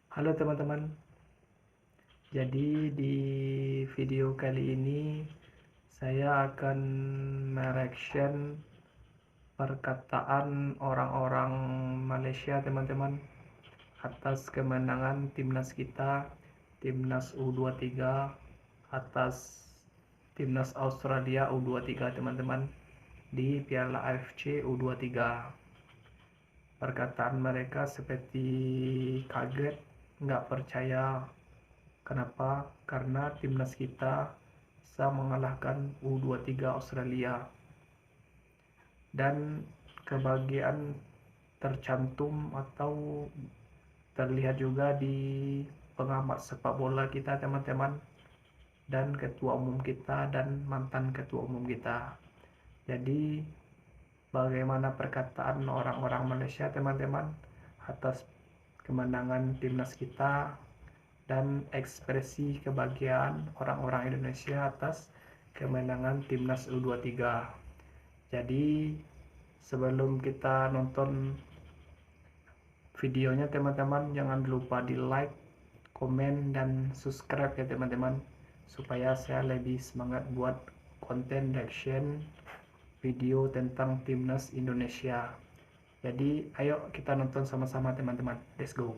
Halo teman-teman, jadi di video kali ini saya akan mereaction perkataan orang-orang Malaysia teman-teman atas kemenangan timnas kita, timnas U23 atas timnas Australia U23 teman-teman di Piala AFC U23. Perkataan mereka seperti kaget, nggak percaya. Kenapa? Karena timnas kita bisa mengalahkan U23 Australia. Dan kebahagiaan tercantum atau terlihat juga di pengamat sepak bola kita teman-teman, dan ketua umum kita dan mantan ketua umum kita. Jadi bagaimana perkataan orang-orang Malaysia teman-teman atas kemenangan timnas kita dan ekspresi kebahagiaan orang-orang Indonesia atas kemenangan timnas U23. Jadi sebelum kita nonton videonya teman-teman, jangan lupa di like, komen, dan subscribe ya teman-teman, supaya saya lebih semangat buat konten reaction video tentang timnas Indonesia. Jadi ayo kita nonton sama-sama teman-teman, let's go.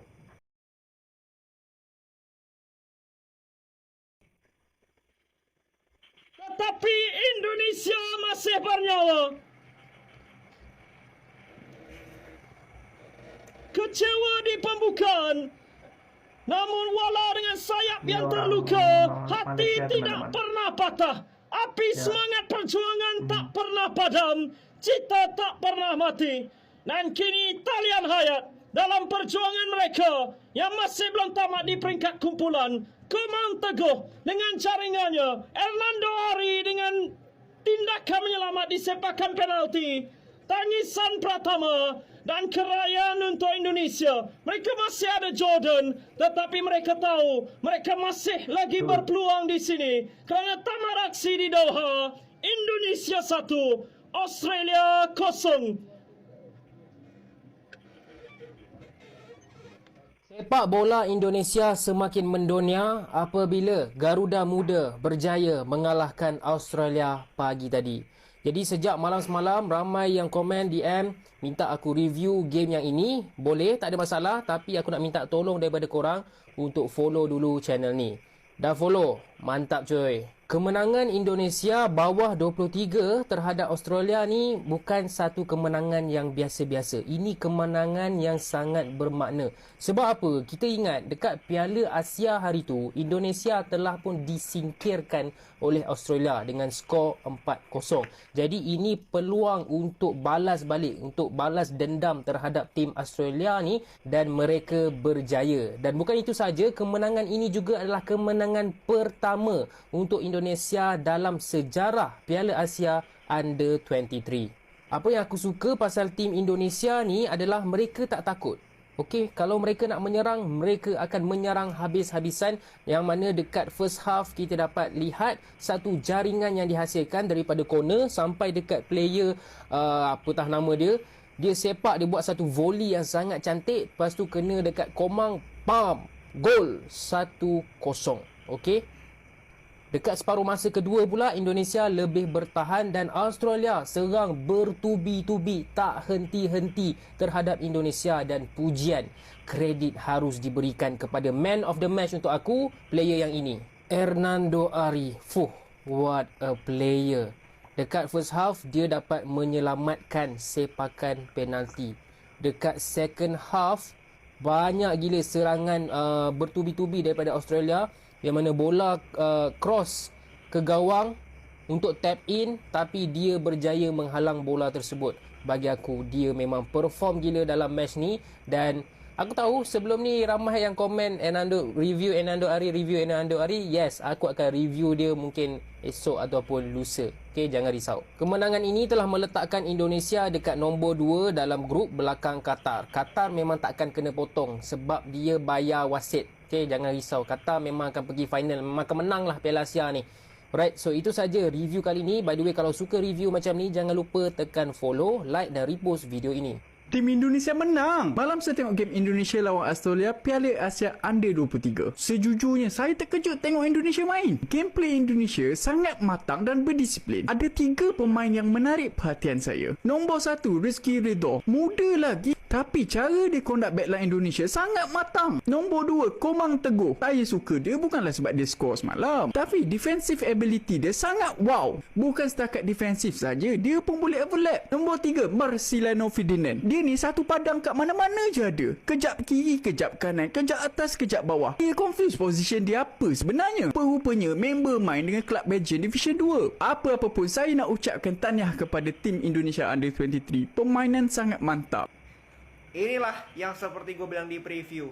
Tetapi Indonesia masih bernyawa. Kecewa di pembukaan, namun walau dengan sayap yang terluka, hati tidak pernah patah. Api semangat perjuangan tak pernah padam, cita tak pernah mati. Dan kini talian hayat dalam perjuangan mereka yang masih belum tamat di peringkat kumpulan. Kemang Teguh dengan jaringannya, Hernando Ari dengan tindakan menyelamat di sepakan penalti, tangisan Pratama, dan kerayaan untuk Indonesia. Mereka masih ada Jordan, tetapi mereka tahu mereka masih lagi berpeluang di sini. Kerana tamat aksi di Doha, Indonesia 1, Australia 0. Sepak bola Indonesia semakin mendunia apabila Garuda Muda berjaya mengalahkan Australia pagi tadi. Jadi sejak malam semalam ramai yang komen DM minta aku review game yang ini. Boleh, tak ada masalah, tapi aku nak minta tolong daripada korang untuk follow dulu channel ni. Dah follow? Mantap cuy. Kemenangan Indonesia bawah 23 terhadap Australia ni bukan satu kemenangan yang biasa-biasa. Ini kemenangan yang sangat bermakna. Sebab apa? Kita ingat dekat Piala Asia hari tu, Indonesia telah pun disingkirkan oleh Australia dengan skor 4-0. Jadi ini peluang untuk balas balik, untuk balas dendam terhadap tim Australia ni, dan mereka berjaya. Dan bukan itu saja, kemenangan ini juga adalah kemenangan pertama untuk Indonesia dalam sejarah Piala Asia Under-23. Apa yang aku suka pasal tim Indonesia ni adalah mereka tak takut. Okey, kalau mereka nak menyerang, mereka akan menyerang habis-habisan, yang mana dekat first half kita dapat lihat satu jaringan yang dihasilkan daripada corner sampai dekat player apatah nama dia. Dia sepak, dia buat satu volley yang sangat cantik, lepas tu kena dekat komang, pam, gol 1-0. Okey. Dekat separuh masa kedua pula, Indonesia lebih bertahan dan Australia serang bertubi-tubi, tak henti-henti terhadap Indonesia, dan pujian, kredit harus diberikan kepada man of the match untuk aku, player yang ini, Hernando Ari. What a player. Dekat first half, dia dapat menyelamatkan sepakan penalti. Dekat second half, banyak gila serangan bertubi-tubi daripada Australia, yang mana bola cross ke gawang untuk tap in, tapi dia berjaya menghalang bola tersebut. Bagi aku, dia memang perform gila dalam match ni. Dan aku tahu sebelum ni ramai yang komen review Hernando Ari. Yes, aku akan review dia mungkin esok ataupun lusa. Okay, jangan risau. Kemenangan ini telah meletakkan Indonesia dekat nombor 2 dalam grup belakang Qatar. Qatar memang takkan kena potong sebab dia bayar wasit. Okay, jangan risau. Qatar memang akan pergi final. Memang akan menang lah Piala Asia ni. Alright, so itu saja review kali ni. By the way, kalau suka review macam ni, jangan lupa tekan follow, like dan repost video ini. Tim Indonesia menang. Malam saya tengok game Indonesia lawan Australia Piala Asia Under 23. Sejujurnya saya terkejut tengok Indonesia main. Gameplay Indonesia sangat matang dan berdisiplin. Ada 3 pemain yang menarik perhatian saya. Nombor 1, Rizky Ridho. Muda lagi, tapi cara dia conduct backline Indonesia sangat matang. Nombor 2, Komang Teguh. Saya suka dia bukanlah sebab dia skor semalam, tapi defensive ability dia sangat wow. Bukan setakat defensif saja, dia pun boleh overlap. Nombor 3, Marcelino Ferdinand. Dia ni satu padang kat mana-mana je ada. Kejap kiri, kejap kanan, kejap atas, kejap bawah. Dia confuse position dia apa sebenarnya. Rupanya member main dengan Club Belgian Division 2. Apa-apa pun saya nak ucapkan tahniah kepada tim Indonesia Under 23. Permainan sangat mantap. Inilah yang seperti gue bilang di preview.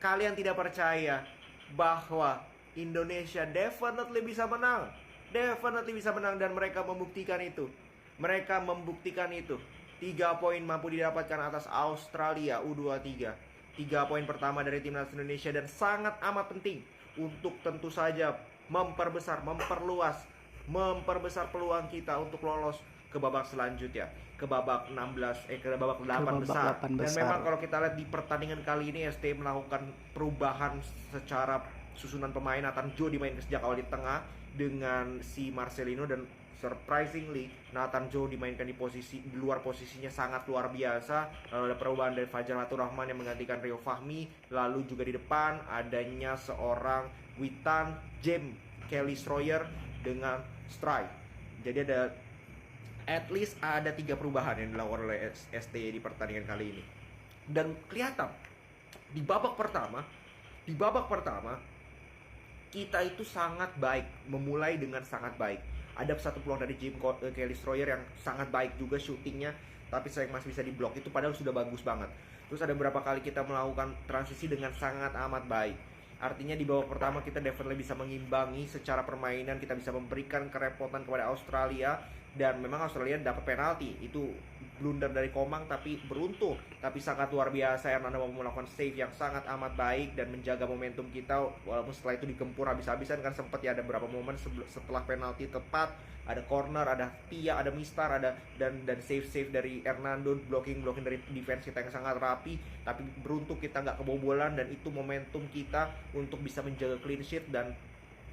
Kalian tidak percaya bahwa Indonesia definitely bisa menang. Definitely bisa menang dan mereka membuktikan itu. Mereka membuktikan itu. 3 poin mampu didapatkan atas Australia U23. 3 poin pertama dari timnas Indonesia dan sangat amat penting untuk tentu saja memperbesar peluang kita untuk lolos ke babak selanjutnya, ke babak 8 besar. Dan memang kalau kita lihat di pertandingan kali ini ST melakukan perubahan secara susunan pemain. Nathan Joe dimainkan sejak awal di tengah dengan si Marcelino dan surprisingly Nathan Joe dimainkan di luar posisinya sangat luar biasa. Lalu ada perubahan dari Fajar Latur Rahman yang menggantikan Rio Fahmi. Lalu juga di depan adanya seorang Witan James Kelly Stroyer dengan strike. Jadi ada at least ada 3 perubahan yang dilakukan oleh STY di pertandingan kali ini. Dan kelihatan di babak pertama kita itu sangat baik, memulai dengan sangat baik. Ada satu peluang dari James Kelly Stroyer yang sangat baik juga shootingnya, tapi sayang masih bisa diblok. Itu padahal sudah bagus banget. Terus ada beberapa kali kita melakukan transisi dengan sangat amat baik. Artinya di babak pertama kita definitely bisa mengimbangi secara permainan, kita bisa memberikan kerepotan kepada Australia. Dan memang Australia dapat penalti. Itu blunder dari Komang tapi beruntung. Tapi sangat luar biasa Hernando mau melakukan save yang sangat amat baik dan menjaga momentum kita. Walaupun setelah itu digempur habis-habisan kan sempat ya ada beberapa momen setelah penalti tepat. Ada corner, ada Tia, ada Mistar, ada dan save dari Hernando, blocking dari defense kita yang sangat rapi. Tapi beruntung kita nggak kebobolan dan itu momentum kita untuk bisa menjaga clean sheet. Dan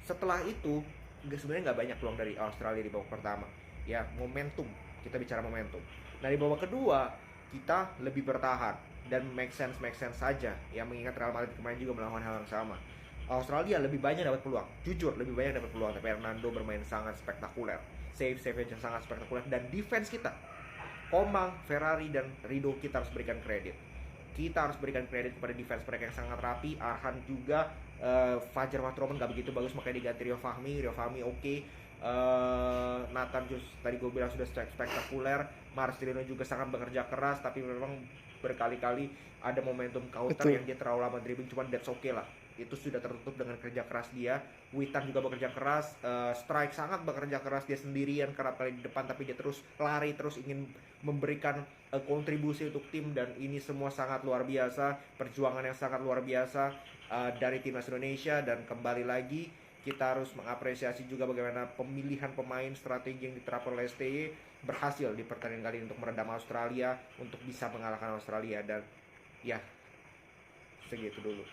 setelah itu sebenarnya nggak banyak peluang dari Australia di babak pertama. Ya, momentum. Kita bicara momentum. Nah, di babak kedua kita lebih bertahan dan make sense saja. Ya, mengingat Real Madrid kemarin juga melakukan hal yang sama. Australia lebih banyak dapat peluang. Jujur, lebih banyak dapat peluang, tapi Hernando bermain sangat spektakuler. Save yang sangat spektakuler dan defense kita. Komang, Ferrari dan Rido kita harus berikan kredit. Kita harus berikan kredit kepada defense mereka yang sangat rapi. Arhan juga, Fajar Matroman gak begitu bagus makanya diganti Rio Fahmi oke. Nathan Jus tadi gue bilang sudah spektakuler. Marcelino juga sangat bekerja keras, tapi memang berkali-kali ada momentum counter yang dia terlalu lama dribbling, cuman that's okay lah. Itu sudah tertutup dengan kerja keras dia. Witan juga bekerja keras, Strike sangat bekerja keras, dia sendirian kerap kali di depan, tapi dia terus lari, terus ingin memberikan kontribusi untuk tim. Dan ini semua sangat luar biasa, perjuangan yang sangat luar biasa dari timnas Indonesia. Dan kembali lagi kita harus mengapresiasi juga bagaimana pemilihan pemain, strategi yang diterapkan oleh STY berhasil di pertandingan kali ini untuk meredam Australia, untuk bisa mengalahkan Australia. Dan ya segitu dulu.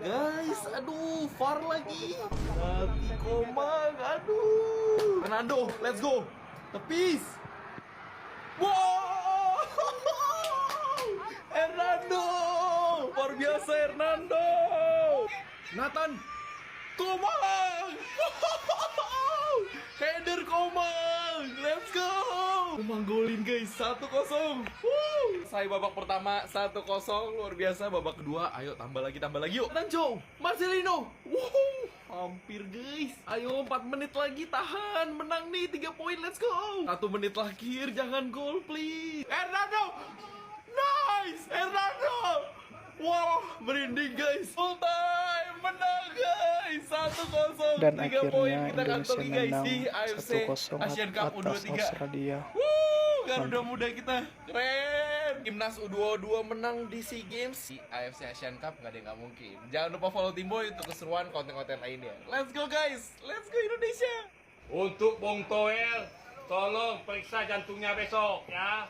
Guys, aduh, VAR lagi. Nanti Komang, aduh. Hernando, let's go. Tepis. Wow. Hernando, luar biasa Hernando. Nathan, Komang. Header Komang, let's go. Komang golin guys, 1-0. Saya babak pertama 1-0, luar biasa. Babak kedua, ayo tambah lagi yuk. Nanjo, Marcelino, hampir guys. Ayo 4 menit lagi, tahan, menang nih 3 poin, let's go. 1 menit lagi, jangan gol please. Hernando, nice, Hernando. Wah, merinding guys. Full time, menang guys. 1-0, dan 3 poin akhirnya kita kantongi guys di AFC 1-0 Asian Cup atas U23. Australia. Garuda muda kita keren. Timnas U22 menang di SEA Games di AFC Asian Cup, nggak ada yang nggak mungkin. Jangan lupa follow Timboy untuk keseruan konten-konten lainnya. Let's go guys, let's go Indonesia. Untuk Bung Toel, tolong periksa jantungnya besok ya.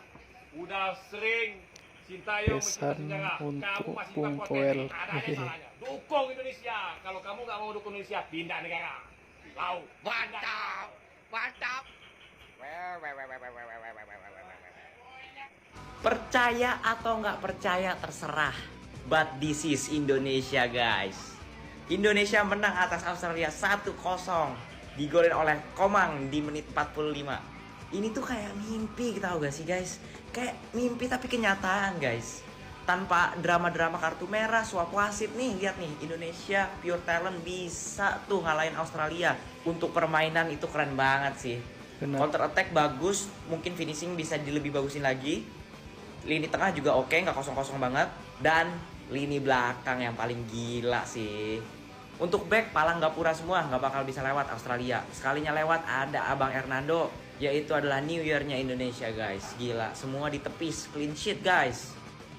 Udah sering Sintayong pesan sejarah. Kamu untuk masih Bung bukan Koel. potensi, ada salahnya. Dukung Indonesia. Kalau kamu nggak mau dukung Indonesia, pindah negara. Lau. Mantap. Mantap. Percaya atau nggak percaya terserah. But this is Indonesia, guys. Indonesia menang atas Australia 1-0. Digolin oleh Komang di menit 45. Ini tuh kayak mimpi, tahu gak sih guys? Kayak mimpi tapi kenyataan, guys. Tanpa drama-drama kartu merah, suap wasit nih. Lihat nih, Indonesia pure talent bisa tuh ngalahin Australia. Untuk permainan itu keren banget sih. Benar. Counter attack bagus, mungkin finishing bisa lebih bagusin lagi. Lini tengah juga oke, nggak kosong-kosong banget. Dan lini belakang yang paling gila sih. Untuk back palang gapura semua, nggak bakal bisa lewat Australia. Sekalinya lewat ada Abang Hernando, yaitu adalah New Year-nya Indonesia, guys. Gila, semua ditepis, clean sheet, guys.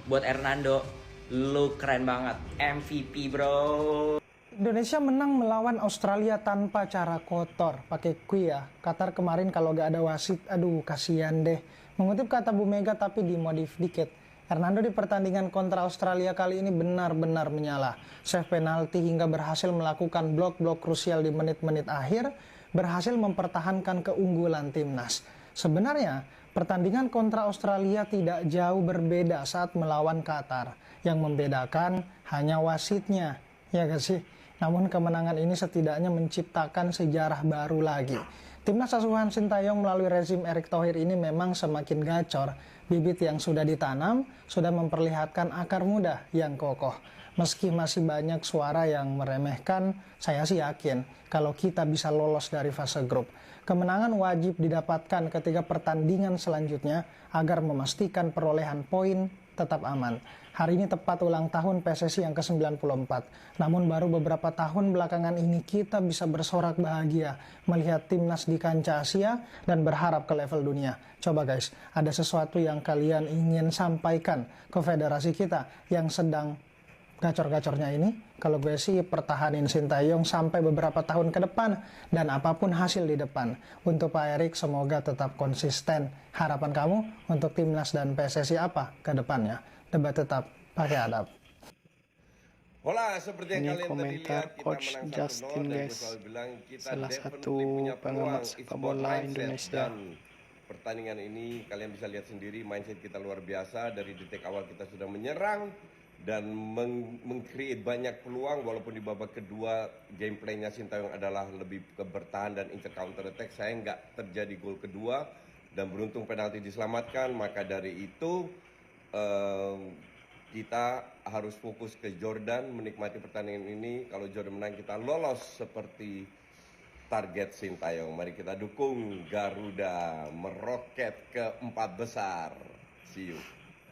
Buat Hernando, lu keren banget. MVP, bro. Indonesia menang melawan Australia tanpa cara kotor, pakai kui ya. Qatar kemarin kalau gak ada wasit, aduh kasihan deh. Mengutip kata Bu Mega tapi dimodif dikit. Hernando di pertandingan kontra Australia kali ini benar-benar menyala. Save penalti hingga berhasil melakukan blok-blok krusial di menit-menit akhir, berhasil mempertahankan keunggulan timnas. Sebenarnya, pertandingan kontra Australia tidak jauh berbeda saat melawan Qatar. Yang membedakan hanya wasitnya, ya gak sih? Namun kemenangan ini setidaknya menciptakan sejarah baru lagi. Timnas asuhan Sintayong melalui rezim Erick Thohir ini memang semakin gacor. Bibit yang sudah ditanam sudah memperlihatkan akar muda yang kokoh. Meski masih banyak suara yang meremehkan, saya sih yakin kalau kita bisa lolos dari fase grup. Kemenangan wajib didapatkan ketika pertandingan selanjutnya agar memastikan perolehan poin tetap aman. Hari ini tepat ulang tahun PSSI yang ke-94. Namun baru beberapa tahun belakangan ini kita bisa bersorak bahagia melihat timnas di kancah Asia dan berharap ke level dunia. Coba guys, ada sesuatu yang kalian ingin sampaikan ke federasi kita yang sedang gacor-gacornya ini? Kalau gue sih pertahanin Sintayong sampai beberapa tahun ke depan dan apapun hasil di depan. Untuk Pak Erik semoga tetap konsisten. Harapan kamu untuk timnas dan PSSI apa ke depannya? Debat tetap pakai adab. Hola, seperti yang Ini kalian tadi komentar lihat, kita Coach menang 1-0 Justin, dan guys. gue selalu bilang kita Salah definitely satu punya pengamat peluang. sepak It's about bola mindset. Indonesia. Dan pertandingan ini kalian bisa lihat sendiri mindset kita luar biasa. Dari detik awal kita sudah menyerang dan meng-create banyak peluang, walaupun di babak kedua gameplaynya Sintayong adalah lebih ke bertahan dan incer counter attack. Saya nggak terjadi gol kedua dan beruntung penalti diselamatkan. Maka dari itu kita harus fokus ke Jordan, menikmati pertandingan ini. Kalau Jordan menang, kita lolos seperti target Sintayong. Mari kita dukung Garuda meroket ke 4 besar. See you.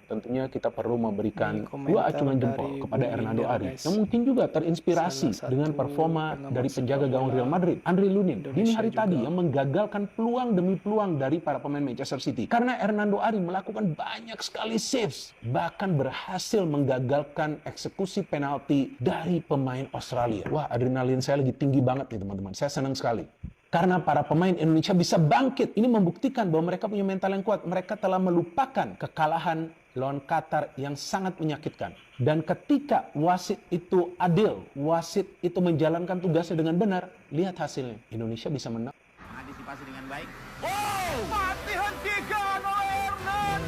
Tentunya kita perlu memberikan Ini komentar 2 acungan jempol dari kepada Bung Hernando Indra, Ari guys. yang mungkin juga terinspirasi Salah satu dengan performa pengamat dari penjaga sepak gawang bola Real Madrid, Andriy Lunin, dini Indonesia hari juga. tadi yang menggagalkan peluang demi peluang dari para pemain Manchester City. Karena Hernando Ari melakukan banyak sekali saves, bahkan berhasil menggagalkan eksekusi penalti dari pemain Australia. Wah, adrenalin saya lagi tinggi banget nih teman-teman. Saya senang sekali. Karena para pemain Indonesia bisa bangkit. Ini membuktikan bahwa mereka punya mental yang kuat. Mereka telah melupakan kekalahan lawan Qatar yang sangat menyakitkan. Dan ketika wasit itu adil, wasit itu menjalankan tugasnya dengan benar, lihat hasilnya. Indonesia bisa menang. Antisipasi dengan baik.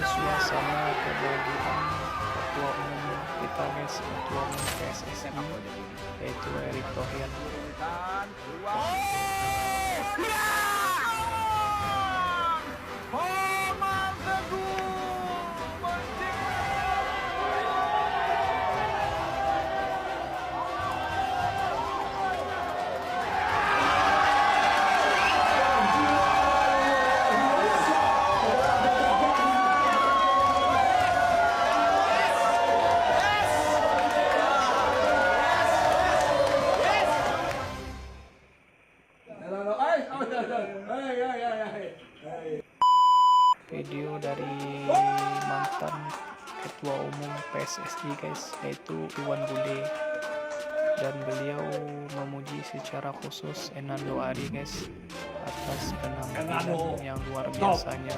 Suasana kebahagiaan ketua umum kita guys, ketua umum PSSI yaitu Erick Thohir. Video dari mantan ketua umum PSSI guys, yaitu Iwan Bule. dan beliau memuji secara khusus Hernando Ari guys atas penampilan yang luar biasanya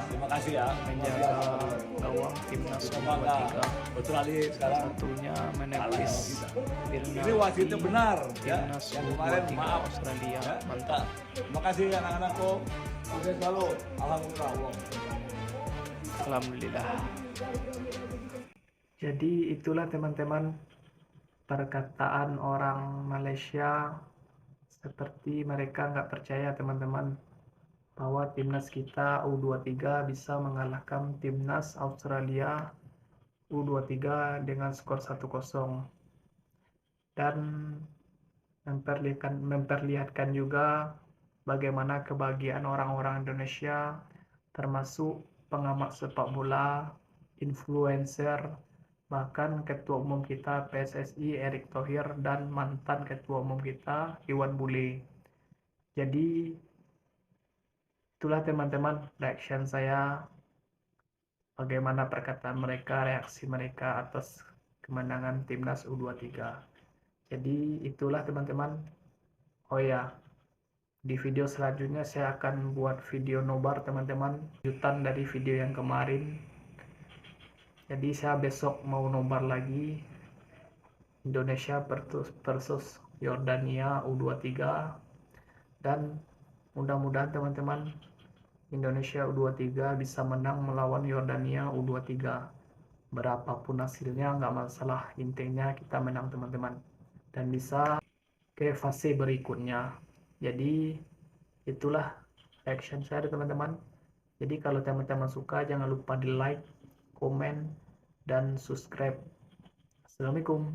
menjaga gawang timnas U23. Salah satunya menepis penalti timnas U23 Australia. Mantap. Terima kasih anak-anakku. Sukses selalu. Alhamdulillah. Jadi itulah teman-teman perkataan orang Malaysia, seperti mereka nggak percaya teman-teman bahwa timnas kita U23 bisa mengalahkan timnas Australia U23 dengan skor 1-0 dan memperlihatkan juga bagaimana kebahagiaan orang-orang Indonesia, termasuk pengamat sepak bola, influencer, bahkan Ketua Umum kita PSSI Erick Thohir dan mantan Ketua Umum kita Iwan Bule. Jadi itulah teman-teman reaction saya, bagaimana perkataan mereka, reaksi mereka atas kemenangan timnas U23. Jadi itulah teman-teman. Oh ya, di video selanjutnya saya akan buat video nobar teman-teman, lanjutan dari video yang kemarin. Jadi saya besok mau nobar lagi Indonesia versus Yordania U23, dan mudah-mudahan teman-teman Indonesia U23 bisa menang melawan Yordania U23. Berapapun hasilnya nggak masalah, intinya kita menang teman-teman dan bisa ke fase berikutnya. Jadi itulah reaction saya teman-teman. Jadi kalau teman-teman suka jangan lupa di like, komen, dan subscribe. Assalamualaikum.